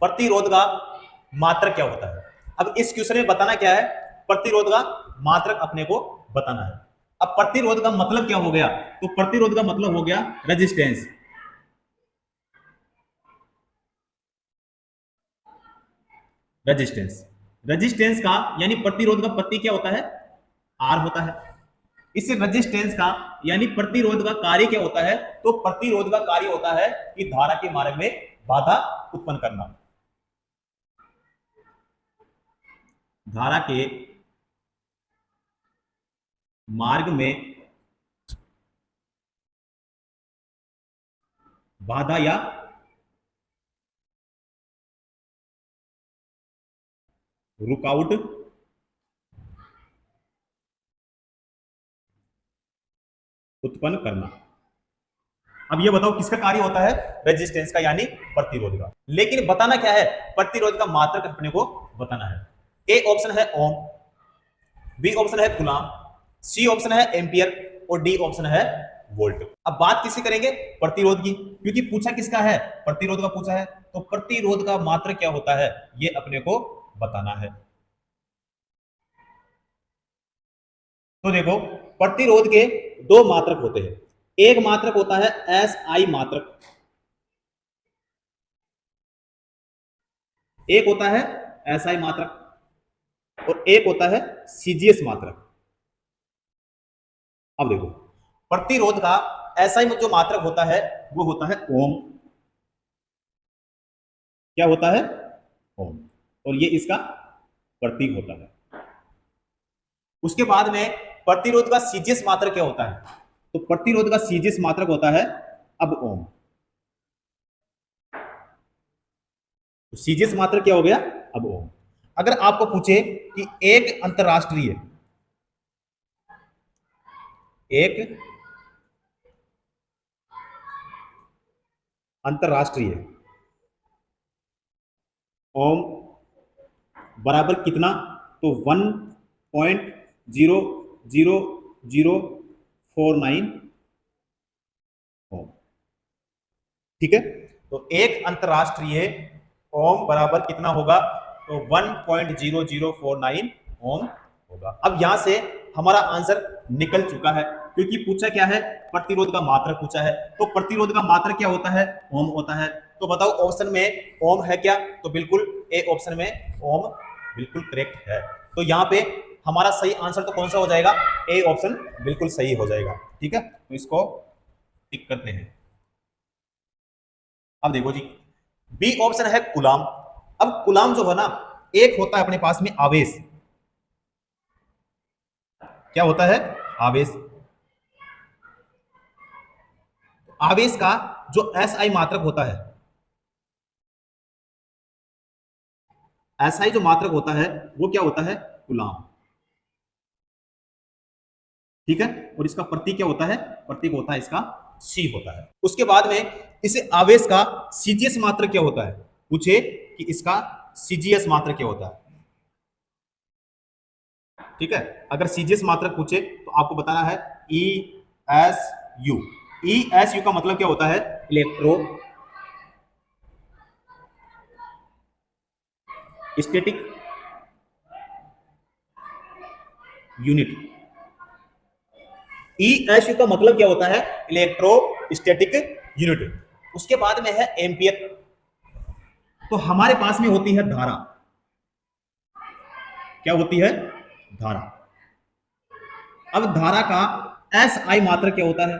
प्रतिरोध का मात्रक क्या होता है। अब इस क्वेश्चन में बताना क्या है, प्रतिरोध का मात्रक अपने को बताना है। अब प्रतिरोध का मतलब क्या हो गया, तो प्रतिरोध का मतलब हो गया रेजिस्टेंस। रेजिस्टेंस रेजिस्टेंस का यानी प्रतिरोध का प्रति क्या होता है, आर होता है। इस रेजिस्टेंस का यानी प्रतिरोध का कार्य क्या होता है, तो प्रतिरोध का कार्य होता है कि धारा के मार्ग में बाधा उत्पन्न करना। धारा के मार्ग में बाधा या रुकावट उत्पन्न करना। अब ये बताओ किसका कार्य होता है, रेजिस्टेंस का यानी प्रतिरोध का। लेकिन बताना क्या है, प्रतिरोध का मात्रक अपने को बताना है। ए ऑप्शन है ओम, बी ऑप्शन है कूलम, सी ऑप्शन है एम्पियर और डी ऑप्शन है वोल्ट। अब बात किसकी करेंगे, प्रतिरोध की, क्योंकि पूछा किसका है, प्रतिरोध का पूछा है। तो प्रतिरोध का मात्रक क्या होता है ये अपने को बताना है। तो देखो प्रतिरोध के दो मात्रक होते हैं, एक मात्रक होता है एस आई मात्रक, एक होता है एस आई मात्रक और एक होता है सीजीएस मात्रक। अब देखो प्रतिरोध का एस आई जो मात्रक होता है वो होता है ओम, क्या होता है ओम, और ये इसका प्रतीक होता है। उसके बाद में प्रतिरोध का सीजीएस मात्रक क्या होता है, तो प्रतिरोध का सीजीएस मात्रक होता है अब ओम। तो सीजीएस मात्रक क्या हो गया, अब ओम। अगर आपको पूछे कि एक अंतरराष्ट्रीय ओम बराबर कितना, तो 1.00049 ओम। ठीक है, तो एक अंतरराष्ट्रीय ओम बराबर कितना होगा, तो 1.0049 ओम होगा। अब यहां से हमारा आंसर निकल चुका है, क्योंकि पूछा क्या है, प्रतिरोध का मात्रक पूछा है। तो प्रतिरोध का मात्रक क्या होता है, ओम होता है। तो बताओ ऑप्शन में ओम है क्या, तो बिल्कुल ए ऑप्शन में ओम बिल्कुल करेक्ट है। तो यहाँ पे हमारा सही आंसर तो कौन सा हो जाएगा, ए ऑप्शन बिल्कुल सही हो जाएगा। ठीक है, तो इसको टिक करते हैं। अब देखो जी बी ऑप्शन है कूलम। अब कूलम जो है ना, एक होता है अपने पास में आवेश, क्या होता है आवेश। आवेश का जो एस आई मात्रक होता है, एस आई जो मात्रक होता है वो क्या होता है कूलम। ठीक है, और इसका प्रतीक क्या होता है, प्रतीक होता है इसका सी होता है। उसके बाद में इस आवेश का सीजीएस मात्रक क्या होता है, पूछे कि इसका सीजीएस मात्रक क्या होता है। ठीक है, अगर सीजीएस मात्रक पूछे तो आपको बताना है E S U. E S U का मतलब क्या होता है, electro static unit. E S U का मतलब क्या होता है, इलेक्ट्रोस्टैटिक यूनिट। उसके बाद में है एम्पियर। तो हमारे पास में होती है धारा, क्या होती है धारा। अब धारा का एस आई मात्रक क्या होता है,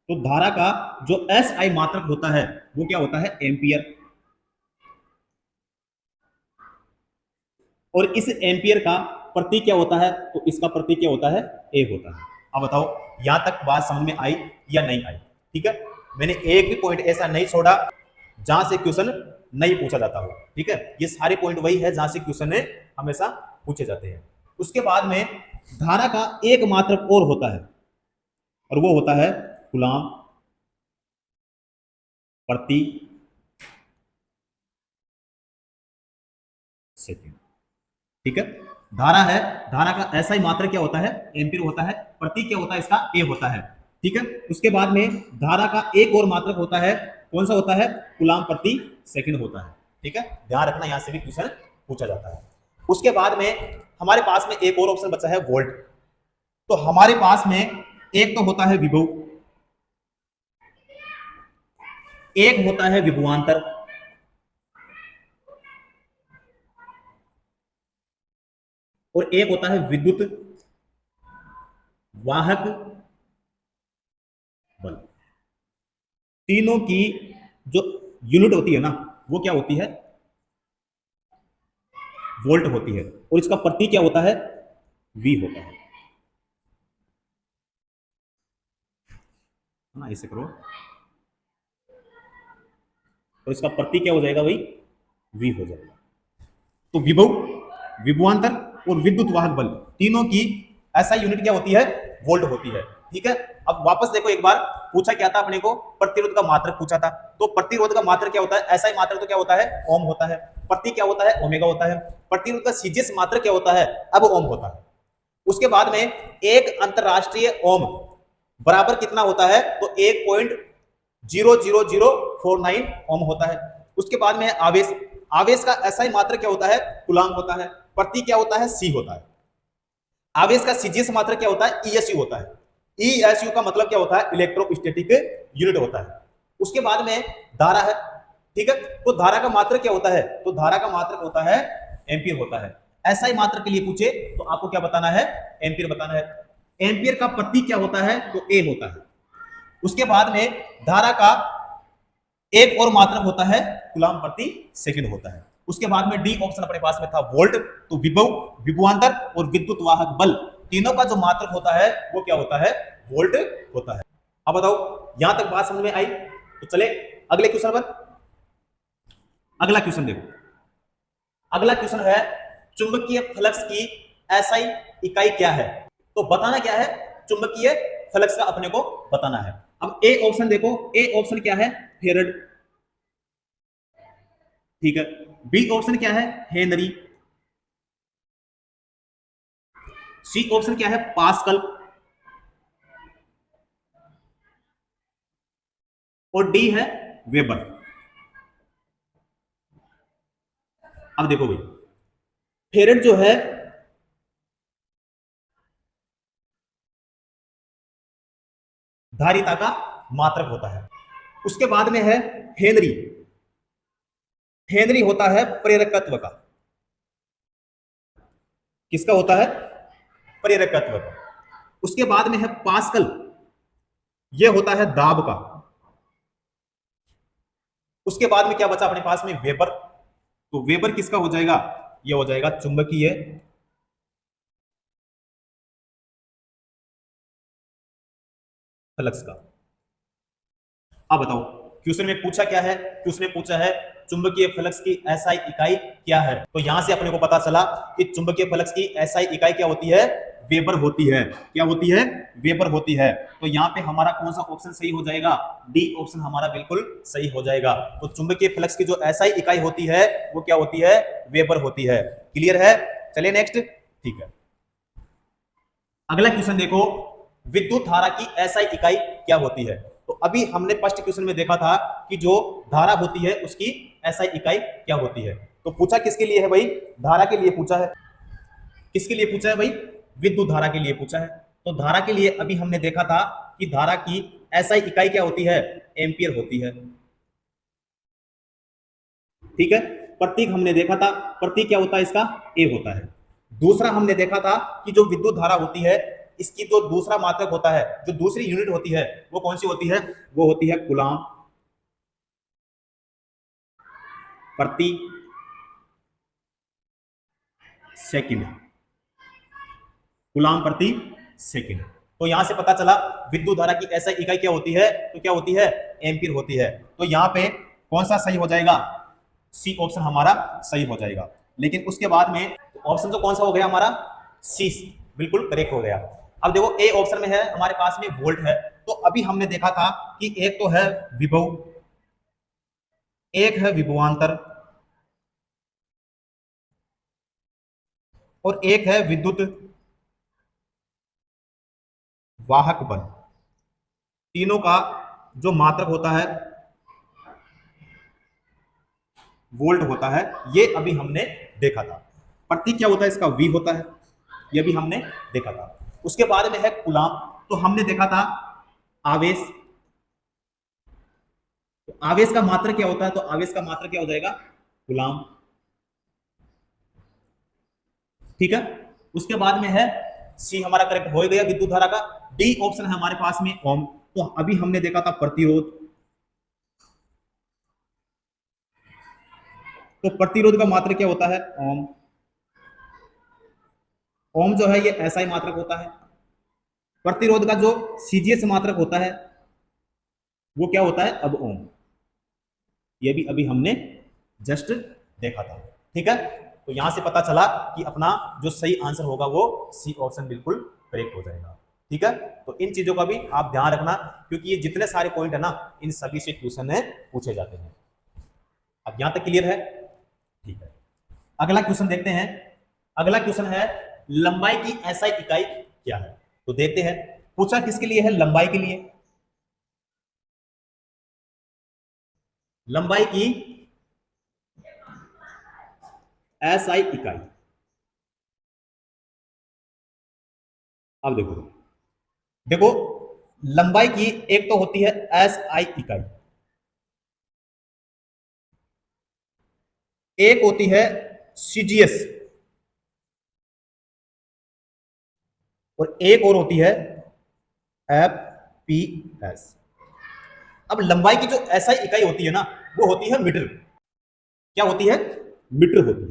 तो धारा का जो एस आई मात्रक होता है वो क्या होता है एम्पियर। और इस एम्पियर का प्रतीक क्या होता है, तो इसका प्रतीक क्या होता है, ए होता है। अब बताओ यहां तक बात समझ में आई या नहीं आई। ठीक है, मैंने एक भी पॉइंट ऐसा नहीं छोड़ा जहां से क्वेश्चन नहीं पूछा जाता हो। ठीक है, ये सारे पॉइंट वही है जहां से क्वेश्चन हमेशा पूछे जाते हैं। उसके बाद में धारा का एक मात्रक और होता है, और वो होता है कूलम प्रति सेकंड। ठीक है, धारा है, धारा का ऐसा ही मात्रक क्या होता है, एम्पीयर होता है। प्रतीक क्या होता है इसका, ए होता है। ठीक है, उसके बाद में धारा का एक और मात्रक होता है कौन सा होता है, कूलाम प्रति सेकंड होता है। ठीक है, ध्यान रखना, यहां से भी क्वेश्चन पूछा जाता है। उसके बाद में हमारे पास में एक और ऑप्शन बचा है वोल्ट। तो हमारे पास में एक तो होता है विभव, एक होता है विभवांतर, और एक होता है विद्युत वाहक बल। तीनों की जो यूनिट होती है ना, वो क्या होती है, वोल्ट होती है, और इसका प्रतीक क्या होता है, वी होता है ना, ऐसे करो, तो इसका प्रतीक क्या हो जाएगा भाई, वी हो जाएगा। तो विभव, विभवांतर और विद्युत वाहक बल, तीनों की ऐसा यूनिट क्या होती है, वोल्ट होती है। ठीक है, अब वापस देखो, एक बार पूछा क्या था अपने को, प्रतिरोध का मात्रक पूछा था। तो प्रतिरोध का मात्रक क्या होता है, ऐसा ही मात्रक तो क्या होता है, ओम होता है। प्रतीक क्या होता है, ओमेगा होता है। प्रतिरोध का सीजीएस मात्रक क्या होता है, अब ओम होता है। उसके बाद में एक अंतरराष्ट्रीय ओम बराबर कितना होता है, तो 1.00049 ओम होता है। उसके बाद में आवेश, आवेश का ऐसा ही मात्रक क्या होता है, कूलाम होता है। प्रतीक क्या होता है, सी होता है। आवेश का सीजीएस मात्रक क्या होता है, ईएसयू होता है। ईएसयू का मतलब क्या होता है, इलेक्ट्रोस्टैटिक यूनिट होता है। उसके बाद में धारा है। ठीक है, तो धारा का मात्रक क्या होता है, तो धारा का मात्रक होता है एम्पियर होता है। ऐसा ही मात्रक के लिए पूछे तो आपको क्या बताना है, एम्पियर बताना है। एम्पियर का प्रतीक क्या होता है, तो ए होता है। उसके बाद में धारा का एक और मात्रक होता है, कूलाम प्रति सेकंड होता है। उसके बाद में डी ऑप्शन अपने पास में था वोल्ट। तो विभव, विभवांतर और विद्युत वाहक बल, तीनों का जो मात्रक होता है वो क्या होता है, वोल्ट होता है। अब बताओ, यहां तक बात समझ में आई? तो चले अगले क्वेश्चन पर। अगला क्वेश्चन देखो, अगला क्वेश्चन है चुंबकीय फ्लक्स की एसआई इकाई क्या है। तो बताना क्या है, चुंबकीय फ्लक्स का अपने को बताना है। अब ए ऑप्शन देखो, ए ऑप्शन क्या है, फेरड। ठीक है, बी ऑप्शन क्या है, हेनरी। सी ऑप्शन क्या है, पास्कल। और डी है वेबर। अब देखो भाई, फेरड जो है धारिता का मात्रक होता है। उसके बाद में है हेनरी। हेनरी होता है प्रेरकत्व का। किसका होता है, प्रेरकत्व का। उसके बाद में है पास्कल, यह होता है दाब का। उसके बाद में क्या बचा अपने पास में, वेबर। तो वेबर किसका हो जाएगा, यह हो जाएगा चुंबकीय फ्लक्स का। अब बताओ, क्वेश्चन में पूछा क्या है, क्वेश्चन में पूछा है चुंबकीय फ्लक्स की एसआई इकाई क्या है। तो यहां से अपने को पता चला कि चुंबकीय फ्लक्स की एसआई इकाई क्या होती है, वेबर होती है। क्या होती है, वेबर होती है। तो यहाँ पे हमारा कौन सा ऑप्शन सही हो जाएगा, डी ऑप्शन हमारा बिल्कुल सही हो जाएगा। तो चुंबकीय फ्लक्स की जो एसआई इकाई होती है वो क्या होती है, वेबर होती है। क्लियर है, चलिए नेक्स्ट। ठीक है, अगला क्वेश्चन देखो, विद्युत धारा की एसआई इकाई क्या होती है। तो अभी हमने फर्स्ट क्वेश्चन में देखा था कि जो धारा होती है उसकी एसआई इकाई क्या होती है। तो पूछा किसके लिए है भाई, धारा के लिए पूछा है। किसके लिए पूछा है भाई, विद्युत धारा के लिए पूछा है। तो धारा के लिए अभी हमने देखा था कि धारा की एसआई इकाई क्या होती है, एम्पियर होती है। ठीक है, प्रतीक हमने देखा था, प्रतीक क्या होता है इसका, ए होता है। दूसरा हमने देखा था कि जो विद्युत धारा होती है इसकी जो दूसरा मात्रक होता है, जो दूसरी यूनिट होती है वो कौन सी होती है, वो होती है कूलाम प्रति सेकंड। कूलाम प्रति सेकंड। तो यहां से पता चला विद्युत धारा की ऐसा इकाई क्या होती है, तो क्या होती है, एम्पीयर होती है। तो यहां पे कौन सा सही हो जाएगा, सी ऑप्शन हमारा सही हो जाएगा। लेकिन उसके बाद में ऑप्शन तो कौन सा हो गया हमारा, सी बिल्कुल करेक्ट हो गया। अब देखो ए ऑप्शन में है हमारे पास में वोल्ट है। तो अभी हमने देखा था कि एक तो है विभव, एक है विभवांतर, और एक है विद्युत वाहक बल। तीनों का जो मात्रक होता है वोल्ट होता है, ये अभी हमने देखा था। प्रतीक क्या होता है इसका, वी होता है, ये भी हमने देखा था। उसके बाद में है कूलाम, तो हमने देखा था आवेश। तो आवेश का मात्रक क्या होता है, तो आवेश का मात्रक क्या हो जाएगा, कूलाम। ठीक है। उसके बाद में है सी हमारा करेक्ट हो गया विद्युत धारा का। डी ऑप्शन है हमारे पास में ओम, तो अभी हमने देखा था प्रतिरोध। तो प्रतिरोध का मात्रक क्या होता है, ओम। ओम जो है ये ऐसा ही मात्रक होता है। प्रतिरोध का जो सीजीएस मात्रक होता है वो क्या होता है, अब ओम। ये भी अभी हमने जस्ट देखा था। ठीक है, तो यहां से पता चला कि अपना जो सही आंसर होगा वो सी ऑप्शन बिल्कुल करेक्ट हो जाएगा। ठीक है, तो इन चीजों का भी आप ध्यान रखना, क्योंकि ये जितने सारे पॉइंट है ना, इन सभी से क्वेश्चन है पूछे जाते हैं। अब यहां तक क्लियर है। ठीक है, अगला क्वेश्चन देखते हैं। अगला क्वेश्चन है लंबाई की एसआई इकाई क्या है। तो देखते हैं, पूछा किसके लिए है, लंबाई के लिए। लंबाई की एसआई इकाई। अब देखो देखो, लंबाई की एक तो होती है एसआई इकाई, एक होती है सीजीएस, और एक और होती है एफ पी एस। अब लंबाई की जो एसआई इकाई होती है ना, वो होती है मीटर। क्या होती है, मीटर होती है।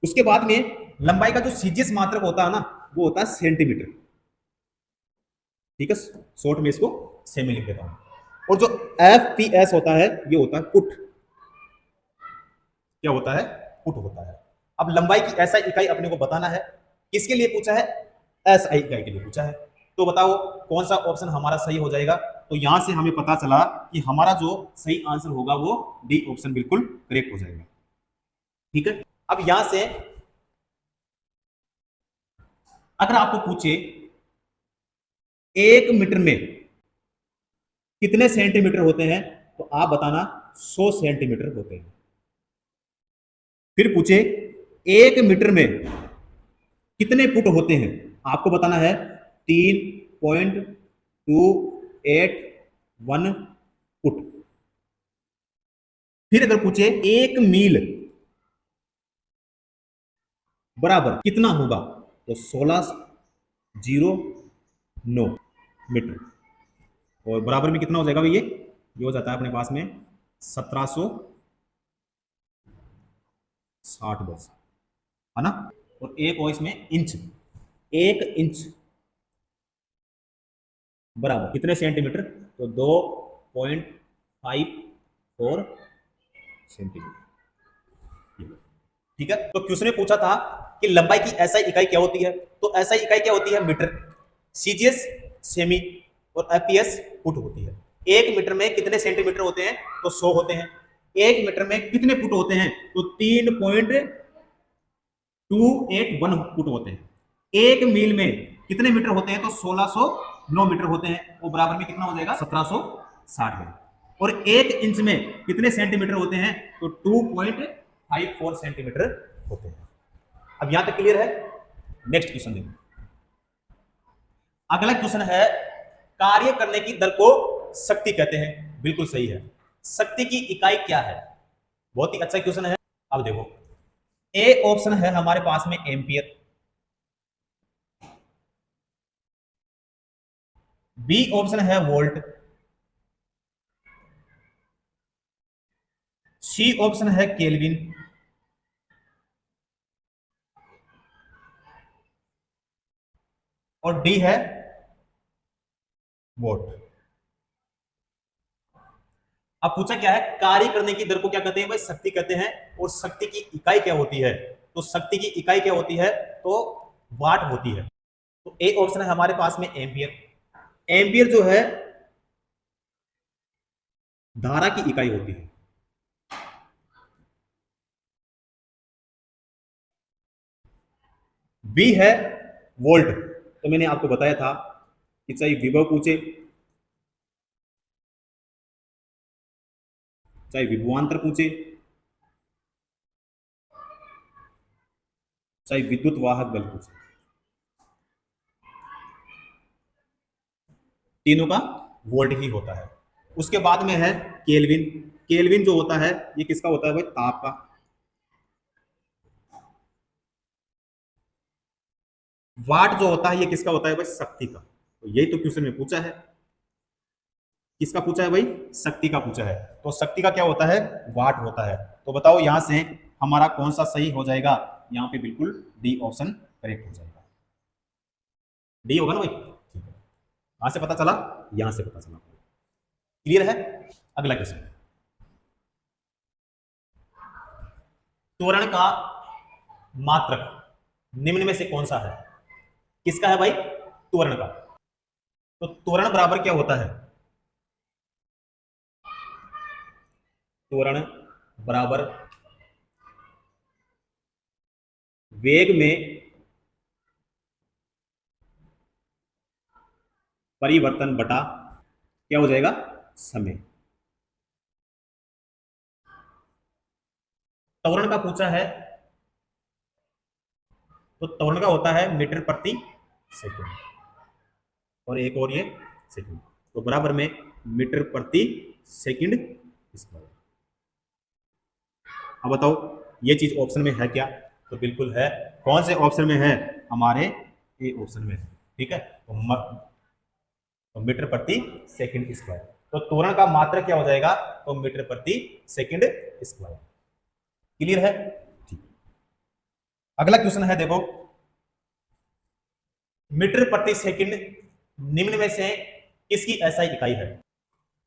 उसके बाद में लंबाई का जो सीजीएस मात्रक होता है ना, वो होता है सेंटीमीटर। ठीक है, शॉर्ट में इसको सेमी लिख देता हूं। और जो एफ पी एस होता है, ये होता है फुट। क्या होता है, फुट होता है। अब लंबाई की एसआई इकाई अपने को बताना है। किसके लिए पूछा है, एसआई इकाई के लिए पूछा है। तो बताओ कौन सा ऑप्शन हमारा सही हो जाएगा। तो यहां से हमें पता चला कि हमारा जो सही आंसर होगा वो डी ऑप्शन बिल्कुल करेक्ट हो जाएगा। ठीक है, अब यहां से अगर आपको पूछे 1 मीटर में कितने सेंटीमीटर होते हैं, तो आप बताना 100 सेंटीमीटर होते हैं। फिर पूछे 1 मीटर में कितने फुट होते हैं, आपको बताना है 3.281 फुट। फिर अगर पूछे 1 मील बराबर कितना होगा, तो 1609 मीटर। और बराबर में कितना हो जाएगा भैया, ये हो जाता है अपने पास में 1760 है ना। और एक और इसमें इंच, 1 इंच बराबर कितने सेंटीमीटर, तो 2.54 सेंटीमीटर। ठीक है, तो क्वेश्चन में पूछा था कि लंबाई की एसआई इकाई क्या होती है, तो एसआई इकाई क्या होती है, मीटर। सीजीएस सेमी, और एफपीएस फुट होती है। 1 मीटर में कितने सेंटीमीटर होते हैं, तो 100 होते हैं। 1 मीटर में कितने फुट होते हैं, तो 3.281 फुट होते हैं। 1 मील में कितने मीटर होते हैं, तो 1609 मीटर होते हैं। वो बराबर में कितना हो जाएगा, 1760 में। और 1 इंच में कितने सेंटीमीटर होते हैं, तो 2.54 सेंटीमीटर होते हैं। अब यहां तक क्लियर है। नेक्स्ट क्वेश्चन देखो। अगला क्वेश्चन है कार्य करने की दर को शक्ति कहते हैं। बिल्कुल सही है। शक्ति की इकाई क्या है, बहुत ही अच्छा क्वेश्चन है। अब देखो, ए ऑप्शन है हमारे पास में एम्पियर, बी ऑप्शन है वोल्ट, सी ऑप्शन है केल्विन, और डी है वोट। अब पूछा क्या है, कार्य करने की दर को क्या कहते हैं भाई, शक्ति कहते हैं। और शक्ति की इकाई क्या होती है, तो शक्ति की इकाई क्या होती है, तो वाट होती है। तो ए ऑप्शन है हमारे पास में एम्पियर। एम्पियर जो है धारा की इकाई होती है। बी है वोल्ट। तो मैंने आपको बताया था कि चाहे विभव पूछे चाहे विभवांतर पूछे, चाहे विद्युत वाहक बल पूछे, तीनों का वोल्ट ही होता है। उसके बाद में है केल्विन। केल्विन जो होता है ये किसका होता है भाई? ताप का। वाट जो होता है ये किसका होता है भाई? शक्ति का। तो यही तो क्वेश्चन में पूछा है। किसका पूछा है भाई? शक्ति का पूछा है। तो शक्ति का क्या होता है? वाट होता है। तो बताओ यहां से हमारा कौन सा सही हो जाएगा? यहाँ पे बिल्कुल डी ऑप्शन करेक्ट हो जाएगा। डी होगा ना भाई? ठीक है। कहां से पता चला? यहां से पता चला। क्लियर है? अगला क्वेश्चन, त्वरण का मात्रक निम्न में से कौन सा है? किसका है भाई? त्वरण का। तो त्वरण बराबर क्या होता है? त्वरण बराबर वेग में परिवर्तन बटा क्या हो जाएगा? समय। त्वरण का पूछा है तो त्वरण का होता है मीटर प्रति सेकंड, और एक और ये सेकंड, तो बराबर में मीटर प्रति सेकंड स्क्वायर। अब बताओ ये चीज ऑप्शन में है क्या? तो बिल्कुल है। कौन से ऑप्शन में है? हमारे ए ऑप्शन में है। ठीक है। तो मीटर प्रति सेकंड स्क्वायर। तो त्वरण का मात्रक क्या हो जाएगा? तो मीटर प्रति सेकंड स्क्वायर। क्लियर है? ठीक। अगला क्वेश्चन है, देखो, मीटर प्रति सेकंड निम्न में से किसकी एसआई इकाई है?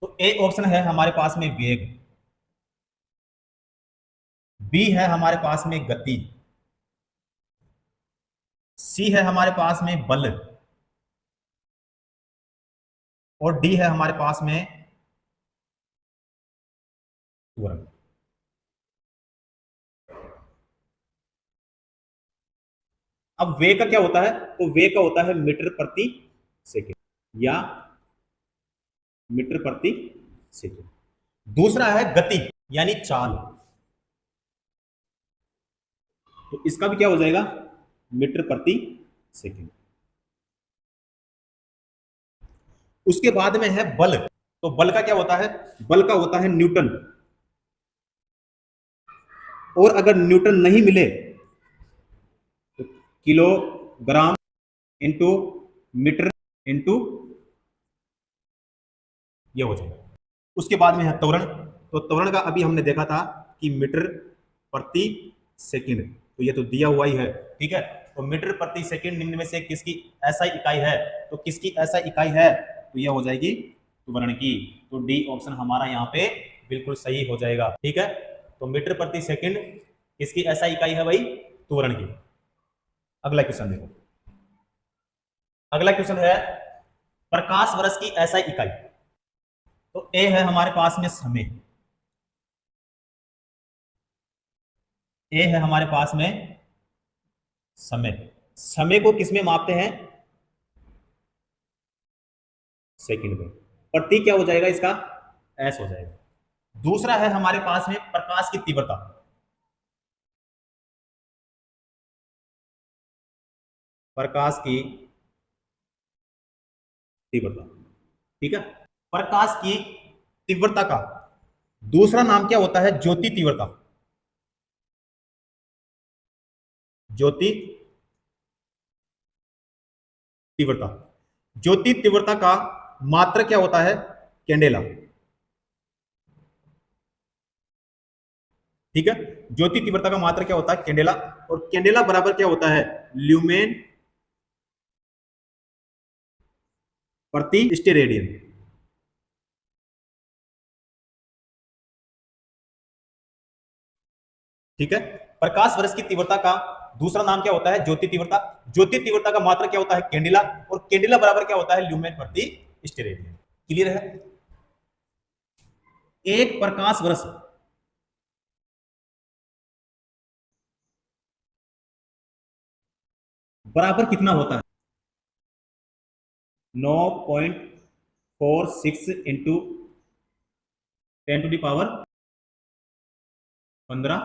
तो ए ऑप्शन है हमारे पास में वेग, बी है हमारे पास में गति, सी है हमारे पास में बल, और डी है हमारे पास में त्वरण। अब वेग का क्या होता है? तो वेग का होता है मीटर प्रति सेकंड या मीटर प्रति सेकंड। दूसरा है गति यानी चाल, तो इसका भी क्या हो जाएगा? मीटर प्रति सेकंड। उसके बाद में है बल। तो बल का क्या होता है? बल का होता है न्यूटन, और अगर न्यूटन नहीं मिले तो किलोग्राम इंटू मीटर इंटू ये हो जाएगा। उसके बाद में है त्वरण। तो त्वरण का अभी हमने देखा था कि मीटर प्रति सेकंड, तो ये तो दिया हुआ ही है। ठीक है। तो मीटर प्रति सेकंड निम्न में से किसकी एसआई इकाई है? तो किसकी एसआई इकाई है? तो यह हो जाएगी त्वरण की। तो डी ऑप्शन हमारा यहाँ पे बिल्कुल सही हो जाएगा। ठीक है। तो मीटर प्रति सेकंड किसकी एसआई इकाई है भाई? त्वरण की। अगला क्वेश्चन देखो। अगला क्वेश्चन है प्रकाश वर्ष की एसआई इकाई। तो ए है हमारे पास में समय, ए है हमारे पास में समय। समय को किसमें मापते हैं? सेकंड में। प्रति क्या हो जाएगा इसका? एस हो जाएगा। दूसरा है हमारे पास में प्रकाश की तीव्रता। प्रकाश की तीव्रता। ठीक है। प्रकाश की तीव्रता का दूसरा नाम क्या होता है? ज्योति तीव्रता। ज्योति तीव्रता। ज्योति तीव्रता का मात्रा क्या होता है? कैंडेला। ठीक है। ज्योति तीव्रता का मात्रा क्या होता है? कैंडेला। और कैंडेला बराबर क्या होता है? ल्यूमेन प्रति स्टेरेडियन। ठीक है। प्रकाश वर्ष की तीव्रता का दूसरा नाम क्या होता है? ज्योति तीव्रता। ज्योति तीव्रता का मात्रा क्या होता है? कैंडेला। और कैंडेला बराबर क्या होता है? ल्यूमेन प्रति स्टेरेडियन। क्लियर है? एक प्रकाश वर्ष बराबर कितना होता है? 9.46 into 10 to the power 15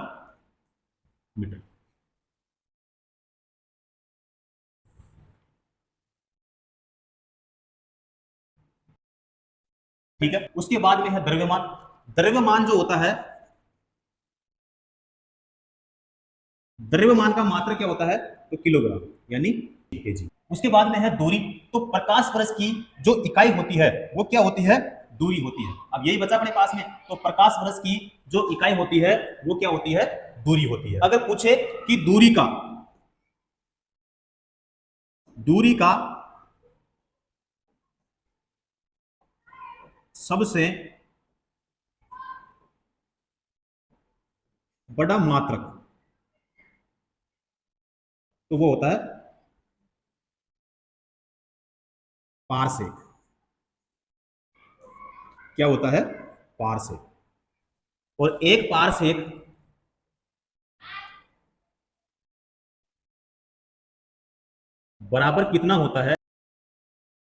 metre. ठीक है, उसके बाद में है द्रव्यमान। द्रव्यमान जो होता है, द्रव्यमान का मात्रक क्या होता है, तो किलोग्राम यानी केजी। उसके बाद में है दूरी। तो प्रकाश वर्ष की जो इकाई होती है वो क्या होती है, दूरी होती है। अब यही बचा अपने पास में, तो प्रकाश वर्ष की जो इकाई होती है वो क्या होती है, दूरी होती है। अगर पूछे कि दूरी का सबसे बड़ा मात्रक, तो वो होता है पारसेक। क्या होता है, पारसेक। और एक पारसेक बराबर कितना होता है,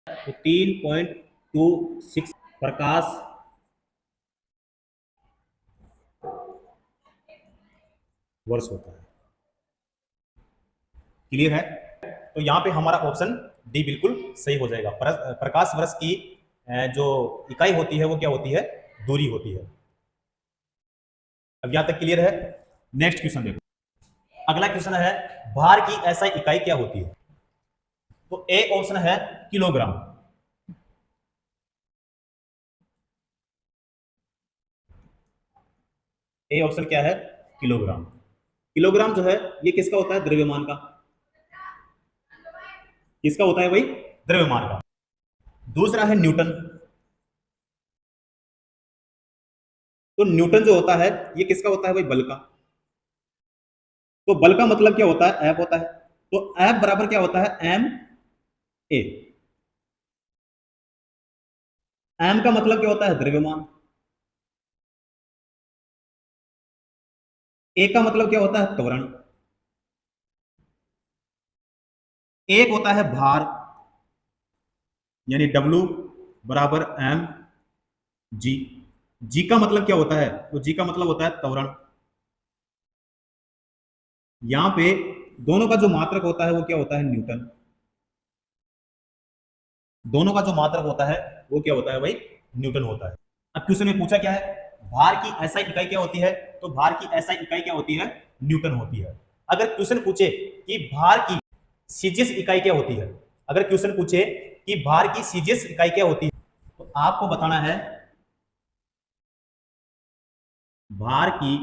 तो 3.26 प्रकाश वर्ष होता है। क्लियर है? तो यहां पे हमारा ऑप्शन डी बिल्कुल सही हो जाएगा। प्रकाश वर्ष की जो इकाई होती है वो क्या होती है, दूरी होती है। अब यहां तक क्लियर है? नेक्स्ट क्वेश्चन देखो। अगला क्वेश्चन है, भार की एसआई इकाई क्या होती है? तो ए ऑप्शन है किलोग्राम। ए ऑप्शन क्या है, किलोग्राम। किलोग्राम जो है ये किसका होता है, द्रव्यमान का। किसका होता है भाई, द्रव्यमान का। दूसरा है न्यूटन। तो न्यूटन जो होता है ये किसका होता है भाई, बल का। तो बल का मतलब क्या होता है, एफ होता है। तो एफ बराबर क्या होता है, एम ए। एम का मतलब क्या होता है, द्रव्यमान। ए का मतलब क्या होता है, त्वरण। एक होता है भार, यानी डब्ल्यू बराबर एम जी। जी का मतलब क्या होता है, तो जी का मतलब होता है त्वरण। यहां पे दोनों का जो मात्रक होता है वो क्या होता है, न्यूटन। दोनों का जो मात्रक होता है वो क्या होता है भाई, न्यूटन होता है। अब क्वेश्चन में पूछा क्या है, भार की एसआई इकाई क्या होती है, तो भार की एसआई इकाई क्या होती है, न्यूटन होती है। अगर क्वेश्चन पूछे कि भार की सीजीएस इकाई क्या होती है, अगर क्वेश्चन पूछे कि भार की सीजीएस इकाई क्या होती है, तो आपको बताना है भार की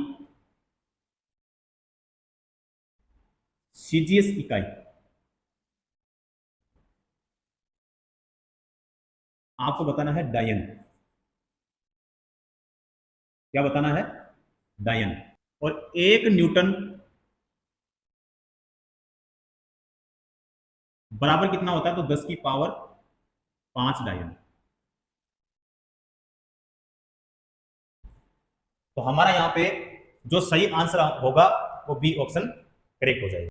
सीजीएस इकाई। आपको बताना है डायन। क्या बताना है, डायन। और 1 न्यूटन बराबर कितना होता है, तो 10 की पावर 5 डायन। तो हमारा यहाँ पे जो सही आंसर होगा वो बी ऑप्शन करेक्ट हो जाएगा।